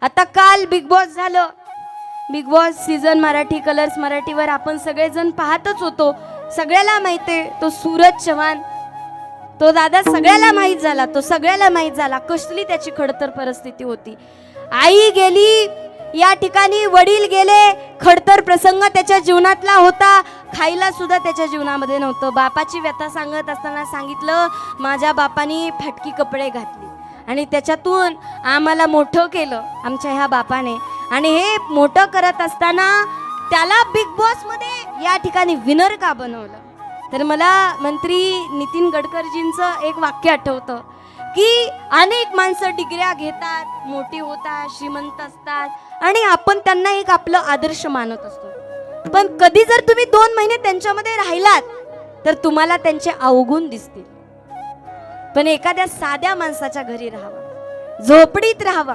आता काल big boss झालं. Big boss season Marathi, colours मराठीवर आपण सगळेजण पाहतच होतो. सगळ्याला माहिती आहे तो सूरज चव्हाण, तो दादा सगळ्याला माहीत झाला, तो सगळ्याला माहीत झाला कसली त्याची खडतर परिस्थिती होती. आई गेली या ठिकाणी, वडील गेले, खडतर प्रसंग त्याच्या जीवनातला होता. खायला सुद्धा त्याच्या जीवनामध्ये नव्हतं. बापाची व्यथा सांगत असताना सांगितलं, माझ्या बापाने फाटकी कपडे घातली आणि त्याच्यातून आम्हाला मोठं केलं आमच्या ह्या बापाने. आणि हे मोठं करत असताना त्याला बिग बॉस मध्ये या ठिकाणी विनर का बनवलं. तर मला मंत्री नितीन गडकरीजींचं एक वाक्य आठवतं की अनेक माणसं डिग्र्या घेतात, मोठी होतात, श्रीमंत असतात आणि आपण त्यांना एक आपलं आदर्श मानत असतो. पण कधी जर तुम्ही 2 महिने त्यांच्यामध्ये राहिलात तर तुम्हाला त्यांचे अवगुण दिसतील. पण एखाद्या साध्या माणसाच्या घरी राहावं, झोपडीत राहावं,